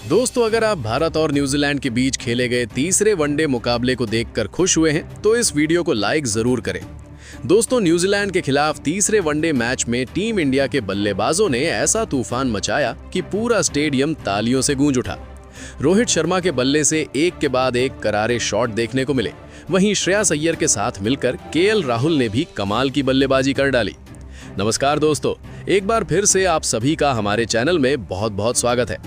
दोस्तों, अगर आप भारत और न्यूजीलैंड के बीच खेले गए तीसरे वनडे मुकाबले को देखकर खुश हुए हैं तो इस वीडियो को लाइक जरूर करें। दोस्तों, न्यूजीलैंड के खिलाफ तीसरे वनडे मैच में टीम इंडिया के बल्लेबाजों ने ऐसा तूफान मचाया कि पूरा स्टेडियम तालियों से गूंज उठा। रोहित शर्मा के बल्ले से एक के बाद एक करारे शॉट देखने को मिले। वहीं श्रेयस अय्यर के साथ मिलकर केएल राहुल ने भी कमाल की बल्लेबाजी कर डाली। नमस्कार दोस्तों, एक बार फिर से आप सभी का हमारे चैनल में बहुत बहुत स्वागत है।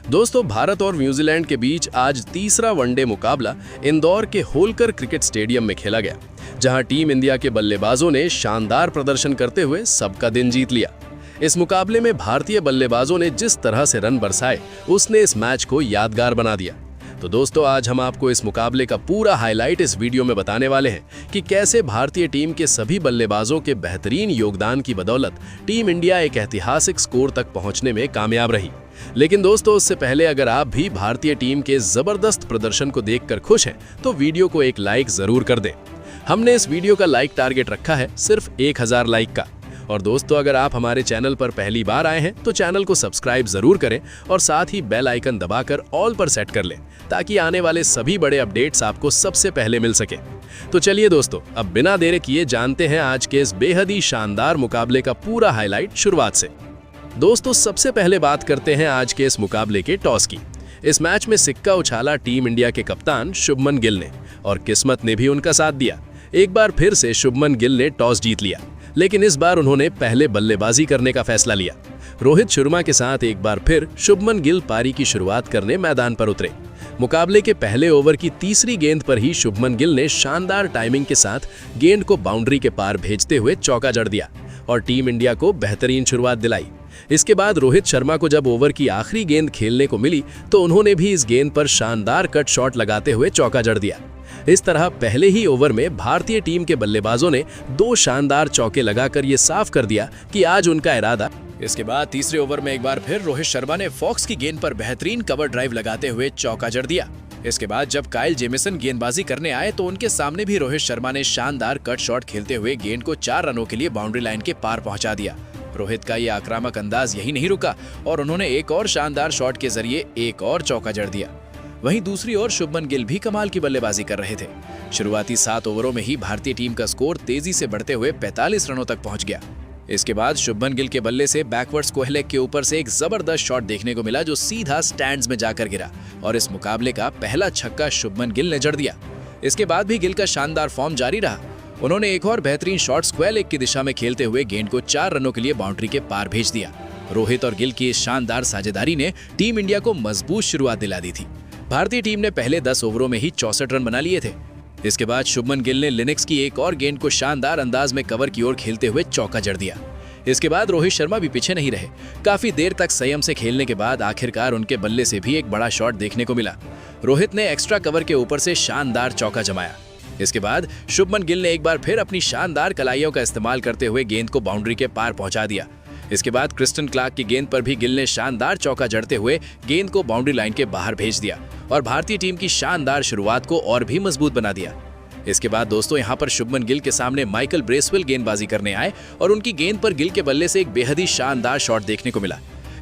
दोस्तों, भारत और न्यूजीलैंड के बीच आज तीसरा वनडे मुकाबला इंदौर के होलकर क्रिकेट स्टेडियम में खेला गया, जहां टीम इंडिया के बल्लेबाजों ने शानदार प्रदर्शन करते हुए सबका दिन जीत लिया। इस मुकाबले में भारतीय बल्लेबाजों ने जिस तरह से रन बरसाए, उसने इस मैच को यादगार बना दिया। तो दोस्तों, आज हम आपको इस मुकाबले का पूरा हाईलाइट इस वीडियो में बताने वाले हैं कि कैसे भारतीय टीम के सभी बल्लेबाजों के बेहतरीन योगदान की बदौलत टीम इंडिया एक ऐतिहासिक स्कोर तक पहुंचने में कामयाब रही। लेकिन दोस्तों, उससे पहले अगर आप भी भारतीय टीम के जबरदस्त प्रदर्शन को देखकर खुश हैं तो वीडियो को एक लाइक जरूर कर दें। हमने इस वीडियो का लाइक टारगेट रखा है सिर्फ 1000 लाइक का। और दोस्तों, अगर आप हमारे चैनल पर पहली बार आए हैं तो चैनल को सब्सक्राइब जरूर करें और साथ ही बेल आइकन दबाकर ऑल पर सेट कर लें, ताकि आने वाले सभी बड़े अपडेट्स आपको सबसे पहले मिल सके। तो चलिए दोस्तों, अब बिना देरी किए जानते हैं आज के इस बेहद ही शानदार मुकाबले का पूरा हाईलाइट शुरुआत से। दोस्तों, सबसे पहले बात करते हैं आज के इस मुकाबले के टॉस की। इस मैच में सिक्का उछाला टीम इंडिया के कप्तान शुभमन गिल ने, और किस्मत ने भी उनका साथ दिया। एक बार फिर से शुभमन गिल ने टॉस जीत लिया, लेकिन इस बार उन्होंने पहले बल्लेबाजी करने का फैसला लिया। रोहित शर्मा के साथ एक बार फिर शुभमन गिल पारी की शुरुआत करने मैदान पर उतरे। मुकाबले के पहले ओवर की तीसरी गेंद पर ही शुभमन गिल ने शानदार टाइमिंग के साथ गेंद को बाउंड्री के पार भेजते हुए चौका जड़ दिया और टीम इंडिया को बेहतरीन शुरुआत दिलाई। इसके बाद रोहित शर्मा को जब ओवर की आखिरी गेंद खेलने को मिली तो उन्होंने भी इस गेंद पर शानदार कट शॉट लगाते हुए चौका जड़ दिया। इस तरह पहले ही ओवर में भारतीय टीम के बल्लेबाजों ने 2 शानदार चौके लगाकर ये साफ कर दिया कि आज उनका इरादा। इसके बाद तीसरे ओवर में एक बार फिर रोहित शर्मा ने फॉक्स की गेंद पर बेहतरीन कवर ड्राइव लगाते हुए चौका जड़ दिया। इसके बाद जब काइल जेमिसन गेंदबाजी करने आए तो उनके सामने भी रोहित शर्मा ने शानदार कट शॉट खेलते हुए गेंद को 4 रनों के लिए बाउंड्री लाइन के पार पहुंचा दिया। रोहित का ये आक्रामक अंदाज यही नहीं रुका और उन्होंने एक और शानदार शॉट के जरिए एक और चौका जड़ दिया। वहीं दूसरी ओर शुभमन गिल भी कमाल की बल्लेबाजी कर रहे थे। शुरुआती 7 ओवरों में ही भारतीय टीम का स्कोर तेजी से बढ़ते हुए 45 रनों तक पहुंच गया। इसके बाद शुभमन गिल के बल्ले से बैकवर्ड्स कोहले के ऊपर से एक जबरदस्त शॉट देखने को मिला, जो सीधा स्टैंड्स में जाकर गिरा और इस मुकाबले का पहला छक्का शुभमन गिल ने जड़ दिया। इसके बाद भी गिल का शानदार फॉर्म जारी रहा। उन्होंने एक और बेहतरीन शॉट स्क्वायर लेग की दिशा में खेलते हुए गेंद को 4 रनों के लिए बाउंड्री के पार भेज दिया। रोहित और गिल की इस शानदार साझेदारी ने टीम इंडिया को मजबूत शुरुआत दिला दी थी। भारतीय टीम ने पहले 10 ओवरों में ही 64 रन बना लिए थे। इसके बाद शुभमन गिल ने लिनक्स की एक और गेंद को शानदार अंदाज में कवर की ओर खेलते हुए चौका जड़ दिया। इसके बाद रोहित शर्मा भी पीछे नहीं रहे। काफी देर तक संयम से खेलने के बाद आखिरकार उनके बल्ले से भी एक बड़ा शॉट देखने को मिला। रोहित ने एक्स्ट्रा कवर के ऊपर से शानदार चौका जमाया। इसके बाद शुभमन गिल ने एक बार फिर अपनी शानदार कलाइयों का इस्तेमाल करते हुए गेंद को बाउंड्री के पार पहुंचा दिया। इसके बाद क्रिस्टन क्लार्क की गेंद पर भी गिल ने शानदार चौका जड़ते हुए गेंद को बाउंड्री लाइन के बाहर भेज दिया और भारतीय टीम की शानदार शुरुआत को और भी मजबूत बना दिया। इसके बाद दोस्तों, यहां पर शुभमन गिल के सामने माइकल ब्रेसवेल गेंदबाजी करने आए और उनकी गेंद पर गिल के बल्ले से एक बेहद ही शानदार शॉट देखने को मिला।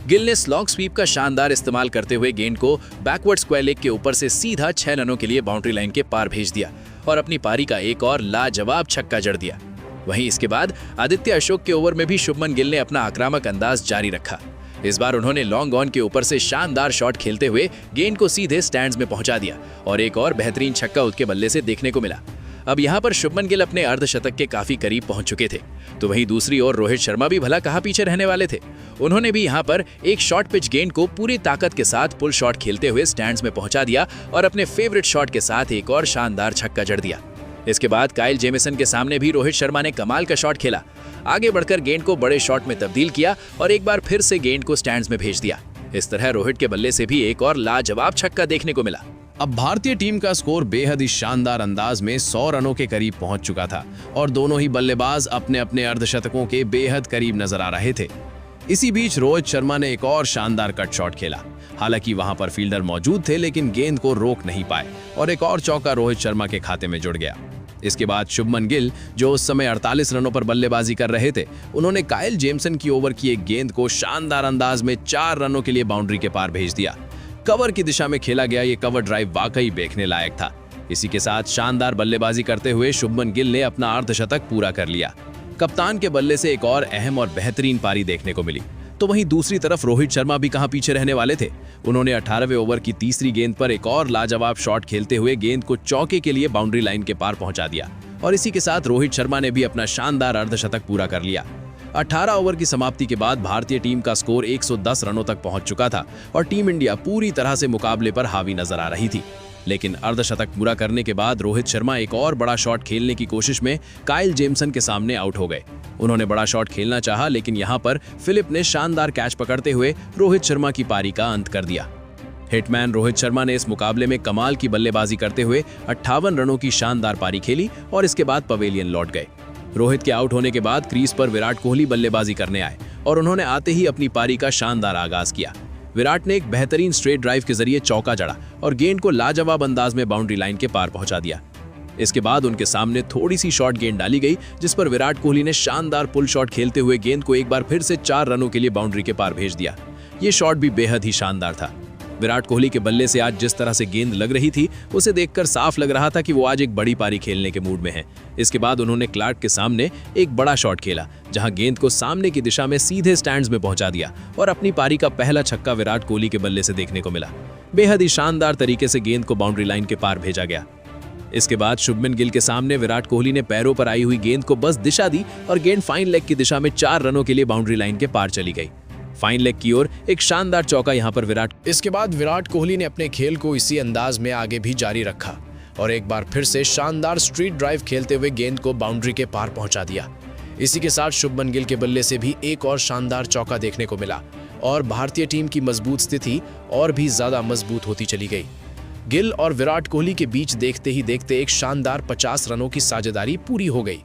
गिल ने स्लॉग स्वीप का शानदार इस्तेमाल करते हुए गेंद को बैकवर्ड स्क्वायर लेग के ऊपर से सीधा 6 रनों के लिए बाउंड्री लाइन के पार भेज दिया और अपनी पारी का एक और लाजवाब छक्का जड़ दिया। वहीं इसके बाद आदित्य अशोक के ओवर में भी शुभमन गिल ने अपना आक्रामक अंदाज जारी रखा। इस बार उन्होंने लॉन्ग ऑन के ऊपर से शानदार शॉट खेलते हुए गेंद को सीधे स्टैंड्स में पहुंचा दिया और एक और बेहतरीन छक्का उसके बल्ले से देखने को मिला। अब यहाँ पर शुभमन गिल अपने अर्धशतक के काफी करीब पहुंच चुके थे, तो वहीं दूसरी ओर रोहित शर्मा भी भला कहाँ पीछे रहने वाले थे। उन्होंने भी यहाँ पर एक शॉर्ट पिच गेंद को पूरी ताकत के साथ पुल शॉट खेलते हुए स्टैंड्स में पहुंचा दिया और अपने फेवरेट शॉट के साथ एक और शानदार छक्का जड़ दिया। इसके बाद काइल जेमिसन के सामने भी रोहित शर्मा ने कमाल का शॉट खेला, आगे बढ़कर गेंद को बड़े शॉट में तब्दील किया और एक बार फिर से गेंद को स्टैंड्स में भेज दिया। इस तरह रोहित के बल्ले से भी एक और लाजवाब छक्का देखने को मिला। अब भारतीय टीम का स्कोर बेहद ही शानदार अंदाज में 100 रनों के करीब पहुंच चुका था और दोनों ही बल्लेबाज अपने अपने अर्धशतकों के बेहद करीब नजर आ रहे थे। इसी बीच रोहित शर्मा ने एक और शानदार कट शॉट खेला। हालांकि वहां पर फील्डर मौजूद थे, लेकिन गेंद को रोक नहीं पाए और एक और चौका रोहित शर्मा के खाते में जुड़ गया। इसके बाद शुभमन गिल, जो उस समय 48 रनों पर बल्लेबाजी कर रहे थे, उन्होंने काइल जेमिसन की ओवर की एक गेंद को शानदार अंदाज में 4 रनों के लिए बाउंड्री के पार भेज दिया। कवर की दिशा में खेला गया ये कवर ड्राइव वाकई देखने लायक था। इसी के साथ शानदार बल्लेबाजी करते हुए शुभमन गिल ने अपना अर्धशतक पूरा कर लिया। कप्तान के बल्ले से एक और अहम और बेहतरीन पारी देखने को मिली। तो वहीं दूसरी तरफ रोहित शर्मा भी कहां पीछे रहने वाले थे। उन्होंने 18वें ओवर की तीसरी गेंद पर एक और लाजवाब शॉट खेलते हुए गेंद को चौके के लिए बाउंड्री लाइन के पार पहुंचा दिया और इसी के साथ रोहित शर्मा ने भी अपना शानदार अर्धशतक पूरा कर लिया। 18 ओवर की समाप्ति के बाद भारतीय टीम का स्कोर 110 रनों तक पहुंच चुका था और टीम इंडिया पूरी तरह से मुकाबले पर हावी नजर आ रही थी। लेकिन अर्धशतक पूरा करने के बाद रोहित शर्मा एक और बड़ा शॉट खेलने की कोशिश में काइल जेमिसन के सामने आउट हो गए। उन्होंने बड़ा शॉट खेलना चाहा, लेकिन यहां पर फिलिप ने शानदार कैच पकड़ते हुए रोहित शर्मा की पारी का अंत कर दिया। हिटमैन रोहित शर्मा ने इस मुकाबले में कमाल की बल्लेबाजी करते हुए 58 रनों की शानदार पारी खेली और इसके बाद पवेलियन लौट गए। रोहित के आउट होने के बाद क्रीज पर विराट कोहली बल्लेबाजी करने आए और उन्होंने आते ही अपनी पारी का शानदार आगाज किया। विराट ने एक बेहतरीन स्ट्रेट ड्राइव के जरिए चौका जड़ा और गेंद को लाजवाब अंदाज में बाउंड्री लाइन के पार पहुंचा दिया। इसके बाद उनके सामने थोड़ी सी शॉर्ट गेंद डाली गई, जिस पर विराट कोहली ने शानदार पुल शॉट खेलते हुए गेंद को एक बार फिर से 4 रनों के लिए बाउंड्री के पार भेज दिया। ये शॉट भी बेहद ही शानदार था। विराट कोहली के बल्ले से आज जिस तरह से गेंद लग रही थी, उसे देखकर साफ लग रहा था कि वो आज एक बड़ी पारी खेलने के मूड में है। इसके बाद उन्होंने क्लार्क के सामने एक बड़ा शॉट खेला, जहां गेंद को सामने की दिशा में सीधे स्टैंड्स में पहुंचा दिया और अपनी पारी का पहला छक्का विराट कोहली के बल्ले से देखने को मिला। बेहद ही शानदार तरीके से गेंद को बाउंड्री लाइन के पार भेजा गया। इसके बाद शुभमन गिल के सामने विराट कोहली ने पैरों पर आई हुई गेंद को बस दिशा दी और गेंद फाइन लेग की दिशा में 4 रनों के लिए बाउंड्री लाइन के पार चली गई। फाइन लेग की ओर एक शानदार चौका यहां पर विराट। इसके बाद विराट कोहली ने अपने खेल को इसी अंदाज में आगे भी जारी रखा और एक बार फिर से शानदार स्ट्रीट ड्राइव खेलते हुए गेंद को बाउंड्री के पार पहुंचा दिया। इसी के साथ शुभमन गिल के बल्ले से भी एक और शानदार चौका देखने को मिला और भारतीय टीम की मजबूत स्थिति और भी ज्यादा मजबूत होती चली गई। गिल और विराट कोहली के बीच देखते ही देखते एक शानदार 50 रनों की साझेदारी पूरी हो गई।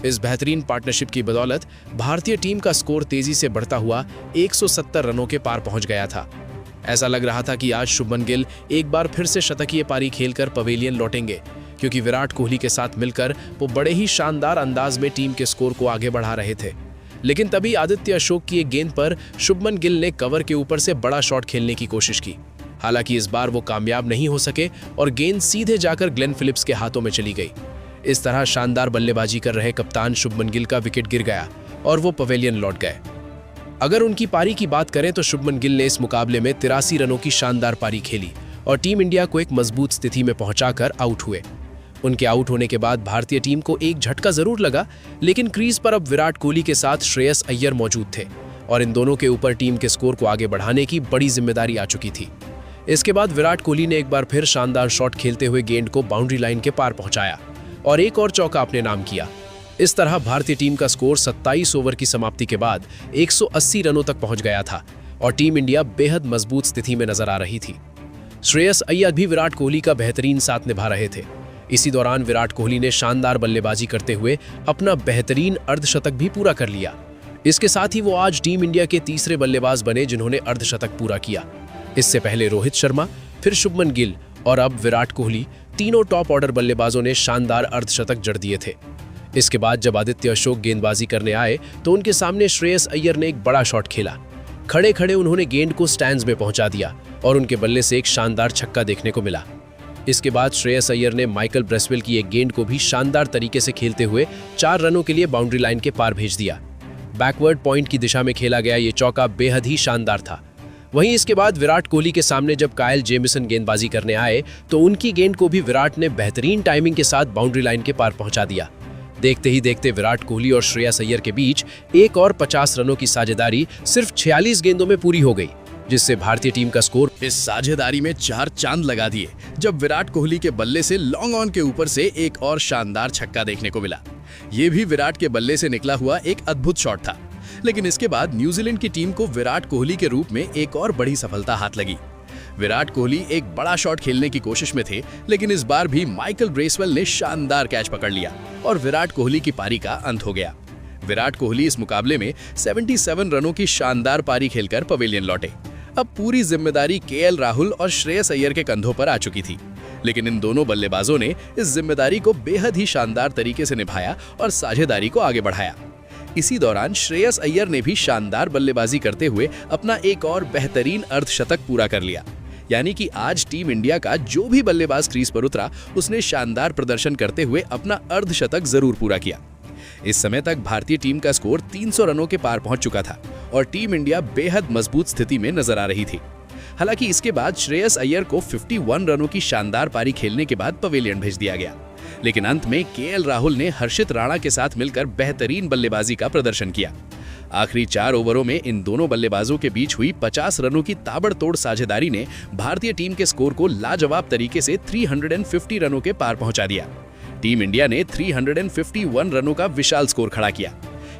इस बेहतरीन पार्टनरशिप की बदौलत भारतीय टीम का स्कोर तेजी से बढ़ता हुआ 170 रनों के पार पहुंच गया था। ऐसा लग रहा था कि आज शुभमन गिल एक बार फिर से शतकीय पारी खेलकर पवेलियन लौटेंगे, क्योंकि विराट कोहली के साथ मिलकर वो बड़े ही शानदार अंदाज में टीम के स्कोर को आगे बढ़ा रहे थे। लेकिन तभी आदित्य अशोक की एक गेंद पर शुभमन गिल ने कवर के ऊपर से बड़ा शॉट खेलने की कोशिश की। हालांकि इस बार वो कामयाब नहीं हो सके और गेंद सीधे जाकर ग्लेन फिलिप्स के हाथों में चली गई। इस तरह शानदार बल्लेबाजी कर रहे कप्तान शुभमन गिल का विकेट गिर गया और वो पवेलियन लौट गए। अगर उनकी पारी की बात करें तो शुभमन गिल ने इस मुकाबले में 83 रनों की शानदार पारी खेली और टीम इंडिया को एक मजबूत स्थिति में पहुंचाकर आउट हुए। उनके आउट होने के बाद भारतीय टीम को एक झटका जरूर लगा, लेकिन क्रीज पर अब विराट कोहली के साथ श्रेयस अय्यर मौजूद थे और इन दोनों के ऊपर टीम के स्कोर को आगे बढ़ाने की बड़ी जिम्मेदारी आ चुकी थी। इसके बाद विराट कोहली ने एक बार फिर शानदार शॉट खेलते हुए गेंद को बाउंड्री लाइन के पार पहुंचाया और एक और चौका अपने नाम किया। इस तरह भारतीय टीम का स्कोर 27 ओवर की समाप्ति के बाद 180 रनों तक पहुंच गया था और टीम इंडिया बेहद मजबूत स्थिति में नजर आ रही थी। श्रेयस अय्यर भी विराट कोहली का बेहतरीन साथ निभा रहे थे। इसी दौरान विराट कोहली ने शानदार बल्लेबाजी करते हुए अपना बेहतरीन अर्धशतक भी पूरा कर लिया। इसके साथ ही वो आज टीम इंडिया के तीसरे बल्लेबाज बने जिन्होंने अर्धशतक पूरा किया। इससे पहले रोहित शर्मा, फिर शुभमन गिल और अब विराट कोहली, तीनों टॉप ऑर्डर बल्लेबाजों ने शानदार अर्धशतक जड़ दिए थे। इसके बाद जब आदित्य अशोक गेंदबाजी करने आए तो उनके सामने श्रेयस अय्यर ने एक बड़ा शॉट खेला। खड़े खड़े उन्होंने गेंद को स्टैंड्स में पहुंचा दिया और उनके बल्ले से एक शानदार छक्का देखने को मिला। इसके बाद श्रेयस अय्यर ने माइकल ब्रेसवेल की एक गेंद को भी शानदार तरीके से खेलते हुए 4 रनों के लिए बाउंड्री लाइन के पार भेज दिया। बैकवर्ड पॉइंट की दिशा में खेला गया ये चौका बेहद ही शानदार था। वहीं इसके बाद विराट कोहली के सामने जब काइल जेमिसन गेंदबाजी करने आए तो उनकी गेंद को भी विराट ने बेहतरीन टाइमिंग के साथ बाउंड्री लाइन के पार पहुंचा दिया। देखते ही देखते विराट कोहली और श्रेयस अय्यर के बीच एक और 50 रनों की साझेदारी सिर्फ 46 गेंदों में पूरी हो गई, जिससे भारतीय टीम का स्कोर इस साझेदारी में 4 चांद लगा दिए जब विराट कोहली के बल्ले से लॉन्ग ऑन के ऊपर से एक और शानदार छक्का देखने को मिला। ये भी विराट के बल्ले से निकला हुआ एक अद्भुत शॉट था। लेकिन इसके बाद न्यूजीलैंड की टीम को विराट कोहली के रूप में एक और बड़ी सफलता हाथ लगी। विराट कोहली एक बड़ा शॉट खेलने की कोशिश में थे, लेकिन इस बार भी माइकल ब्रेसवेल ने शानदार कैच पकड़ लिया और विराट कोहली की पारी का अंत हो गया। विराट कोहली इस मुकाबले में 77 रनों की शानदार पारी खेलकर पवेलियन लौटे। अब पूरी जिम्मेदारी केएल राहुल और श्रेयस अय्यर के कंधों पर आ चुकी थी, लेकिन इन दोनों बल्लेबाजों ने इस जिम्मेदारी को बेहद ही शानदार तरीके से निभाया और साझेदारी को आगे बढ़ाया। इसी दौरान श्रेयस अय्यर ने भी शानदार बल्लेबाजी करते हुए अपना एक और बेहतरीन अर्धशतक पूरा कर लिया। यानी कि आज टीम इंडिया का जो भी बल्लेबाज क्रीज पर उतरा उसने शानदार प्रदर्शन करते हुए अपना अर्धशतक जरूर पूरा किया। इस समय तक भारतीय टीम का स्कोर 300 रनों के पार पहुंच चुका था और टीम इंडिया बेहद मजबूत स्थिति में नजर आ रही थी। हालांकि इसके बाद श्रेयस अय्यर को 51 रनों की शानदार पारी खेलने के बाद पवेलियन भेज दिया गया, लेकिन अंत में केएल राहुल ने हर्षित राणा के साथ मिलकर बेहतरीन बल्लेबाजी का प्रदर्शन किया। आखिरी 4 ओवरों में इन दोनों बल्लेबाजों के बीच हुई 50 रनों की ताबड़तोड़ साझेदारी ने भारतीय टीम के स्कोर को लाजवाब तरीके से 350 रनों के पार पहुंचा दिया। टीम इंडिया ने 351 रनों का विशाल स्कोर खड़ा किया।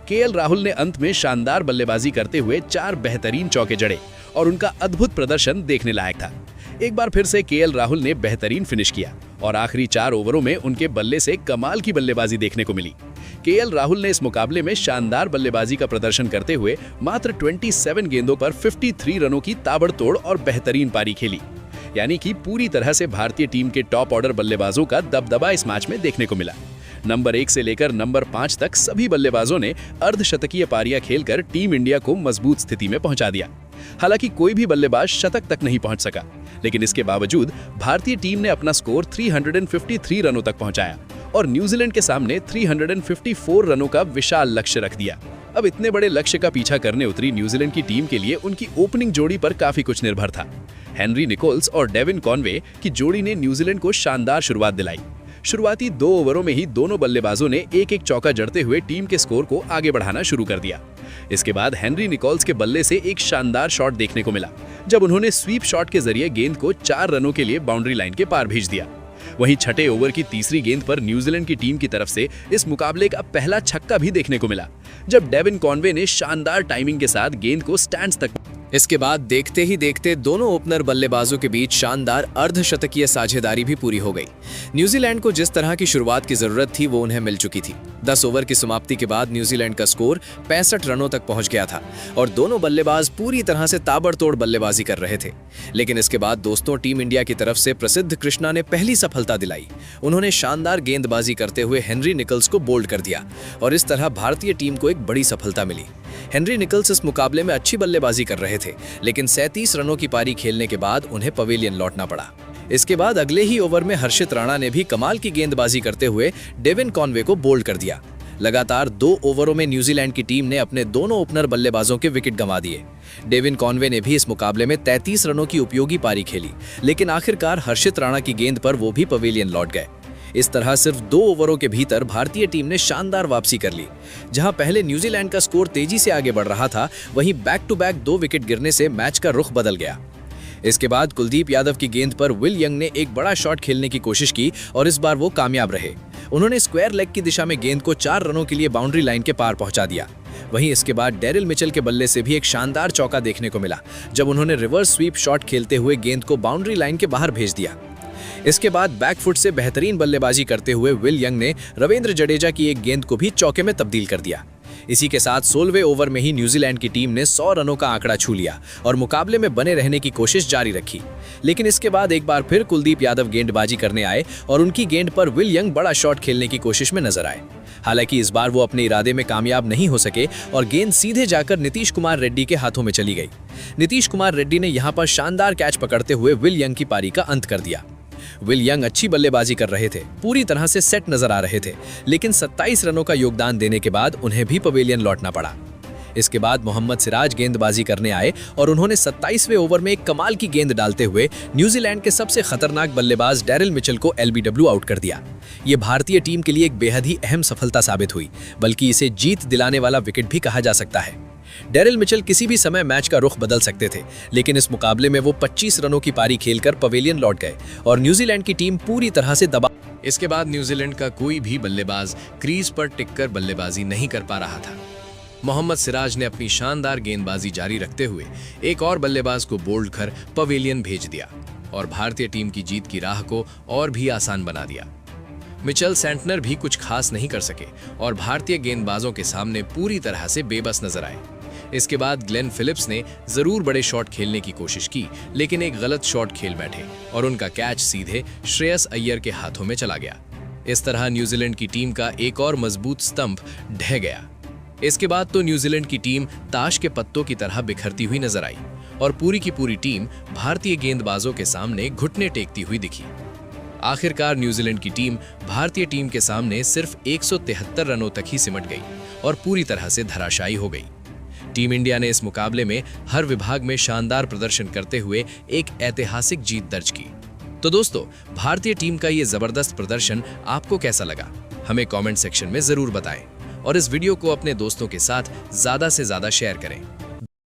केएल राहुल ने अंत में शानदार बल्लेबाजी करते हुए 4 बेहतरीन चौके जड़े और उनका अद्भुत प्रदर्शन देखने लायक था। एक बार फिर से केएल राहुल ने बेहतरीन फिनिश किया और आखिरी 4 ओवरों में उनके बल्ले से कमाल की बल्लेबाजी देखने को मिली। केएल राहुल ने इस मुकाबले में शानदार बल्लेबाजी का प्रदर्शन करते हुए मात्र 27 गेंदों पर 53 रनों की ताबड़तोड़ और बेहतरीन पारी खेली, यानी कि पूरी तरह से भारतीय टीम के टॉप ऑर्डर बल्लेबाजों का दबदबा इस मैच में देखने को मिला। नंबर 1 से लेकर नंबर 5 तक सभी बल्लेबाजों ने अर्धशतकीय पारियां खेलकर टीम इंडिया को मजबूत स्थिति में पहुंचा दिया। हालांकि कोई भी बल्लेबाज शतक तक नहीं पहुंच सका, लेकिन इसके बावजूद भारतीय टीम ने अपना स्कोर 353 रनों तक पहुंचाया और न्यूजीलैंड के सामने 354 रनों का विशाल लक्ष्य रख दिया। अब इतने बड़े लक्ष्य का पीछा करने उतरी न्यूजीलैंड की टीम के लिए उनकी ओपनिंग जोड़ी पर काफी कुछ निर्भर था। हेनरी निकोल्स और डेविन कॉनवे की जोड़ी ने न्यूजीलैंड को शानदार शुरुआत दिलाई। शुरुआती 2 ओवरों में ही दोनों बल्लेबाजों ने एक चौका जड़ते हुए टीम के स्कोर को आगे बढ़ाना शुरू कर दिया। इसके बाद हेनरी निकोल्स के बल्ले से एक शानदार शॉट देखने को मिला, जब उन्होंने स्वीप शॉट के जरिए गेंद को 4 रनों के लिए बाउंड्री लाइन के पार भेज दिया। वहीं छठे ओवर की तीसरी गेंद पर न्यूजीलैंड की टीम की तरफ से इस मुकाबले का पहला छक्का भी देखने को मिला, जब डेविन कॉनवे ने शानदार टाइमिंग के साथ गेंद को स्टैंड्स तक। इसके बाद देखते ही देखते दोनों ओपनर बल्लेबाजों के बीच शानदार अर्धशतकीय साझेदारी भी पूरी हो गई। न्यूजीलैंड को जिस तरह की शुरुआत की जरूरत थी वो उन्हें मिल चुकी थी। 10 ओवर की समाप्ति के बाद न्यूजीलैंड का स्कोर 65 रनों तक पहुंच गया था और दोनों बल्लेबाज पूरी तरह से ताबड़तोड़ बल्लेबाजी कर रहे थे। लेकिन इसके बाद दोस्तों टीम इंडिया की तरफ से प्रसिद्ध कृष्णा ने पहली सफलता दिलाई। उन्होंने शानदार गेंदबाजी करते हुए हेनरी निकल्स को बोल्ड कर दिया और इस तरह भारतीय टीम को एक बड़ी सफलता मिली। हेनरी निकल्स इस मुकाबले में अच्छी बल्लेबाजी कर रहे थे, लेकिन 37 रनों की पारी खेलने के बाद उन्हें पवेलियन लौटना पड़ा। इसके बाद अगले ही ओवर में हर्षित राणा ने भी कमाल की गेंदबाजी करते हुए डेविन कॉनवे को बोल्ड कर दिया। लगातार 2 ओवरों में न्यूजीलैंड की टीम ने अपने दोनों ओपनर बल्लेबाजों के विकेट गंवा दिए। डेविन कॉनवे ने भी इस मुकाबले में 33 रनों की उपयोगी पारी खेली, लेकिन आखिरकार हर्षित राणा की गेंद पर वो भी पवेलियन लौट गए। इस तरह सिर्फ 2 ओवरों के भीतर भारतीय टीम ने शानदार वापसी कर ली। जहां पहले न्यूजीलैंड का स्कोर तेजी से आगे बढ़ रहा था, वहीं बैक टू बैक 2 विकेट गिरने से मैच का रुख बदल गया। इसके बाद कुलदीप यादव की गेंद पर विल यंग ने एक बड़ा शॉट खेलने की कोशिश की और इस बार वो कामयाब रहे। उन्होंने स्क्वायर लेग की दिशा में गेंद को 4 रनों के लिए बाउंड्री लाइन के पार पहुंचा दिया। वहीं इसके बाद डेरिल मिचेल के बल्ले से भी एक शानदार चौका देखने को मिला, जब उन्होंने रिवर्स स्वीप शॉट खेलते हुए गेंद को बाउंड्री लाइन के बाहर भेज दिया। इसके बाद बैकफुट से बेहतरीन बल्लेबाजी करते हुए विल यंग ने रविंद्र जडेजा की एक गेंद को भी चौके में तब्दील कर दिया। इसी के साथ 16वें ओवर में ही न्यूजीलैंड की टीम ने 100 रनों का आंकड़ा छू लिया और मुकाबले में बने रहने की कोशिश जारी रखी। लेकिन इसके बाद एक बार फिर कुलदीप यादव गेंदबाजी करने आए और उनकी गेंद पर विल यंग बड़ा शॉट खेलने की कोशिश में नजर आए। हालांकि इस बार वो अपने इरादे में कामयाब नहीं हो सके और गेंद सीधे जाकर नीतीश कुमार रेड्डी के हाथों में चली गई। नीतीश कुमार रेड्डी ने यहां पर शानदार कैच पकड़ते हुए विल यंग की पारी का अंत कर दिया। विल यंग अच्छी बल्लेबाजी कर रहे थे, पूरी तरह से सेट नजर आ रहे थे, लेकिन 27 रनों का योगदान देने के बाद उन्हें भी पवेलियन लौटना पड़ा। इसके बाद मोहम्मद सिराज गेंदबाजी करने आए और उन्होंने 27वें ओवर में एक कमाल की गेंद डालते हुए न्यूजीलैंड के सबसे खतरनाक बल्लेबाज डेरिल मिचेल को LBW आउट कर दिया। ये भारतीय टीम के लिए एक बेहद ही अहम सफलता साबित हुई, बल्कि इसे जीत दिलाने वाला विकेट भी कहा जा सकता है। डेरिल मिचेल किसी भी समय मैच का रुख बदल सकते थे, लेकिन इस मुकाबले में वो 25 रनों की पारी खेलकर पवेलियन लौट गए और न्यूजीलैंड की टीम पूरी तरह से दबा। इसके बाद न्यूजीलैंड का कोई भी बल्लेबाज क्रीज पर टिककर बल्लेबाजी नहीं कर पा रहा था। मोहम्मद सिराज ने अपनी शानदार गेंदबाजी जारी रखते हुए एक और बल्लेबाज को बोल्ड कर पवेलियन भेज दिया और भारतीय टीम की जीत की राह को और भी आसान बना दिया। मिचेल सेंटनर भी कुछ खास नहीं कर सके और भारतीय गेंदबाजों के सामने पूरी तरह से बेबस नजर आए। इसके बाद ग्लेन फिलिप्स ने जरूर बड़े शॉट खेलने की कोशिश की, लेकिन एक गलत शॉट खेल बैठे और उनका कैच सीधे श्रेयस अय्यर के हाथों में चला गया। इस तरह न्यूजीलैंड की टीम का एक और मजबूत स्तंभ ढह गया। इसके बाद तो न्यूजीलैंड की टीम ताश के पत्तों की तरह बिखरती हुई नजर आई और पूरी की पूरी टीम भारतीय गेंदबाजों के सामने घुटने टेकती हुई दिखी। आखिरकार न्यूजीलैंड की टीम भारतीय टीम के सामने सिर्फ 173 रनों तक ही सिमट गई और पूरी तरह से धराशायी हो गई। टीम इंडिया ने इस मुकाबले में हर विभाग में शानदार प्रदर्शन करते हुए एक ऐतिहासिक जीत दर्ज की। तो दोस्तों, भारतीय टीम का ये जबरदस्त प्रदर्शन आपको कैसा लगा, हमें कमेंट सेक्शन में जरूर बताएं और इस वीडियो को अपने दोस्तों के साथ ज्यादा से ज्यादा शेयर करें।